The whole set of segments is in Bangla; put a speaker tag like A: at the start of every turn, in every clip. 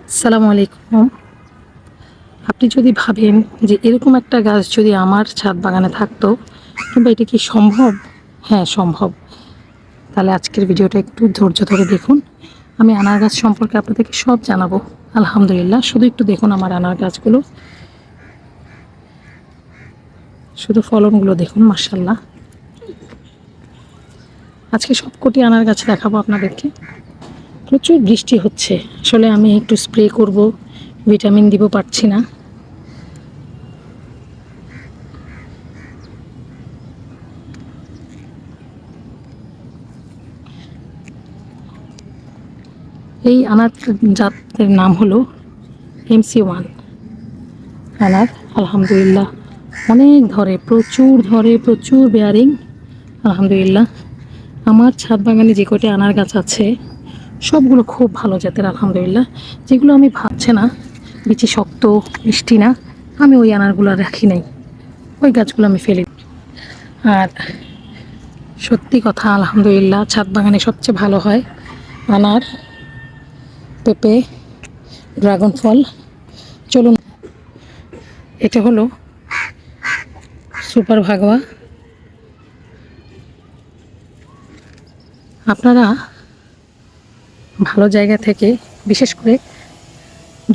A: আসসালামু আলাইকুম। আপনি যদি ভাবেন যে এরকম একটা গাছ যদি আমার ছাদ বাগানে থাকতো, কিংবা এটা কি সম্ভব? হ্যাঁ, সম্ভব। তাহলে আজকের ভিডিওটা একটু ধৈর্য ধরে দেখুন। আমি আনার গাছ সম্পর্কে আপনাদেরকে সব জানাবো। আলহামদুলিল্লাহ, শুধু একটু দেখুন আমার আনার গাছগুলো, শুধু ফলনগুলো দেখুন, মাশাআল্লাহ। আজকে সবকটি আনার গাছ দেখাবো আপনাদেরকে। প্রচুর বৃষ্টি হচ্ছে, আসলে আমি একটু স্প্রে করব, ভিটামিন দিব, পারছি না। এই আনার জাতের নাম হলো MC1 আনার। আলহামদুলিল্লাহ, অনেক ধরে, প্রচুর ধরে, প্রচুর বেয়ারিং। আলহামদুলিল্লাহ, আমার ছাদ বাগানে যে কটি আনার গাছ আছে সবগুলো খুব ভালো জাতের। আলহামদুলিল্লাহ, যেগুলো আমি ভাবছে না বিচি শক্ত, মিষ্টি না, আমি ওই আনারগুলো রাখি নাই, ওই গাছগুলো আমি ফেলি। আর সত্যি কথা, আলহামদুলিল্লাহ, ছাদ বাগানে সবচেয়ে ভালো হয় আনার, পেঁপে, ড্রাগন ফল। চলুন, এটা হলো সুপার ভাগোয়া। আপনারা ভালো জায়গা থেকে, বিশেষ করে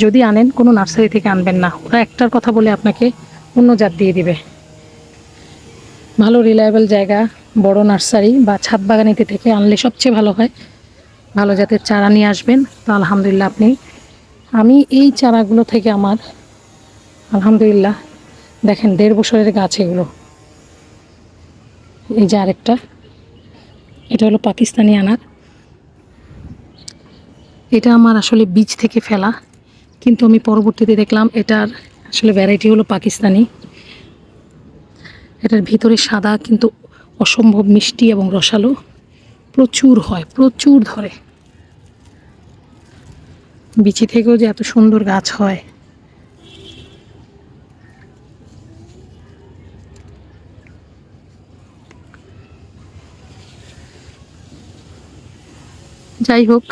A: যদি আনেন, কোনো নার্সারি থেকে আনবেন না। ওরা একটার কথা বলে আপনাকে অন্য জাত দিয়ে দিবে। ভালো রিলায়েবল জায়গা, বড় নার্সারি বা ছাদ বাগানিতে থেকে আনলে সবচেয়ে ভালো হয়। ভালো জাতের চারা নিয়ে আসবেন, তো আলহামদুলিল্লাহ আমি এই চারাগুলো থেকে আমার, আলহামদুলিল্লাহ, দেখেন 1.5 বছরের গাছ এগুলো। এই যে আরেকটা, এটা হলো পাকিস্তানি আনার। এটা আমার আসলে বীজ থেকে ফেলা, কিন্তু আমি পরবর্তীতে দেখলাম এটার আসলে ভ্যারাইটি হলো পাকিস্তানি। এটার ভিতরে সাদা, কিন্তু অসম্ভব মিষ্টি এবং রসালো, প্রচুর হয়, প্রচুর ধরে। বিচি থেকেও যে এত সুন্দর গাছ হয়। যাই হোক,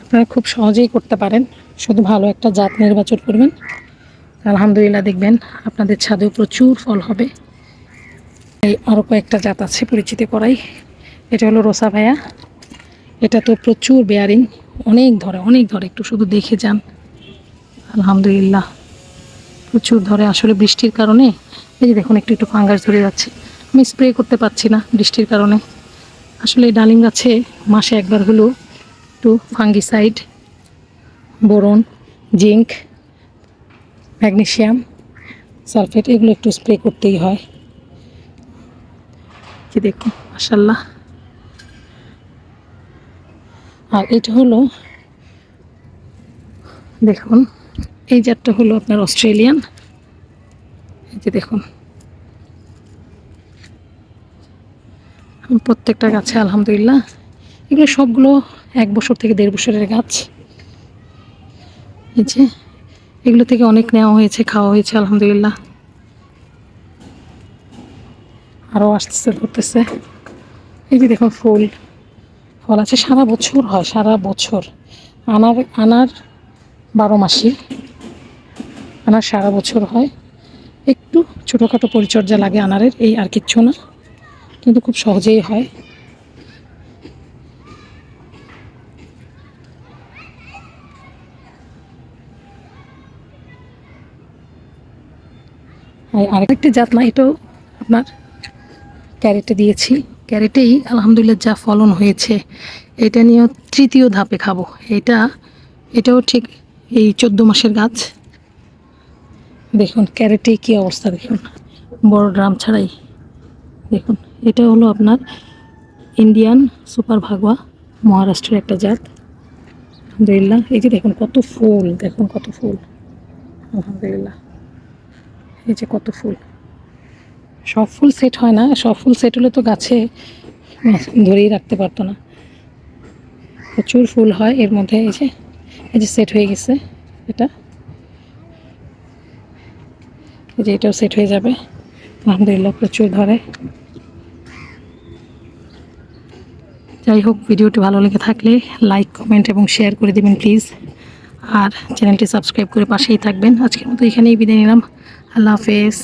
A: আপনারা খুব সহজেই করতে পারেন, শুধু ভালো একটা জাত নির্বাচন করবেন। আলহামদুলিল্লাহ, দেখবেন আপনাদের ছাদেও প্রচুর ফল হবে। এই আরও কয়েকটা জাত আছে, পরিচিতি করাই। এটা হলো রোসা ভাইয়া। এটা তো প্রচুর বেয়ারিং, অনেক ধরে, অনেক ধরে, একটু শুধু দেখে যান। আলহামদুলিল্লাহ, প্রচুর ধরে। আসলে বৃষ্টির কারণে এই যে দেখুন, একটু একটু ফাঙ্গাস ধরে যাচ্ছে। আমি স্প্রে করতে পারছি না বৃষ্টির কারণে। আসলে এই ডালিম গাছে মাসে একবার হলো একটু fungicide, boron, zinc, magnesium sulphate, এগুলো একটু স্প্রে করতেই হয়। কি দেখুন, মাশাআল্লাহ। আর এটা হলো, দেখুন, এই জাতটা হলো আপনার অস্ট্রেলিয়ান। এই যে দেখুন, প্রত্যেকটা গাছে আলহামদুলিল্লাহ, এগুলো সবগুলো 1 বছর থেকে 1.5 বছরের গাছ। এই যে এগুলো থেকে অনেক নেওয়া হয়েছে, খাওয়া হয়েছে, আলহামদুলিল্লাহ। আরও আসতেছে, ধরতেছে। এই যে দেখুন, ফল আছে, সারা বছর হয়, সারা বছর। আনার আনার 12 মাসই, আনার সারা বছর হয়। একটু ছোটোখাটো পরিচর্যা লাগে আনারের, এই আর কিচ্ছু না, কিন্তু খুব সহজেই হয়। আরেকটি জাত না, এটাও আপনার ক্যারেটে দিয়েছি। ক্যারেটেই আলহামদুলিল্লাহ যা ফলন হয়েছে, এটা নিয়েও 3য় ধাপে খাবো। এটাও ঠিক এই 14 মাসের গাছ। দেখুন ক্যারেটেই কী অবস্থা, দেখুন, বড় ড্রাম ছাড়াই। দেখুন, এটা হলো আপনার ইন্ডিয়ান সুপার ভাগোয়া, মহারাষ্ট্রের একটা জাত। আলহামদুলিল্লাহ, এই যে দেখুন কত ফুল, দেখুন কত ফুল, আলহামদুলিল্লাহ। এই যে কত ফুল, সব ফুল সেট হয় না, সব ফুল সেট হলে তো গাছে ধরেই রাখতে পারতো না। প্রচুর ফুল হয় এর মধ্যে। এই যে সেট হয়ে গেছে এটা, এই যে এটাও সেট হয়ে যাবে, আলহামদুলিল্লাহ, প্রচুর ধরে। যাই হোক, ভিডিওটি ভালো লেগে থাকলে লাইক, কমেন্ট এবং শেয়ার করে দেবেন প্লিজ। আর চ্যানেলটি সাবস্ক্রাইব করে পাশেই থাকবেন। আজকের মতো এখানেই বিদায় নিলাম। আল্লাহ হাফেজ।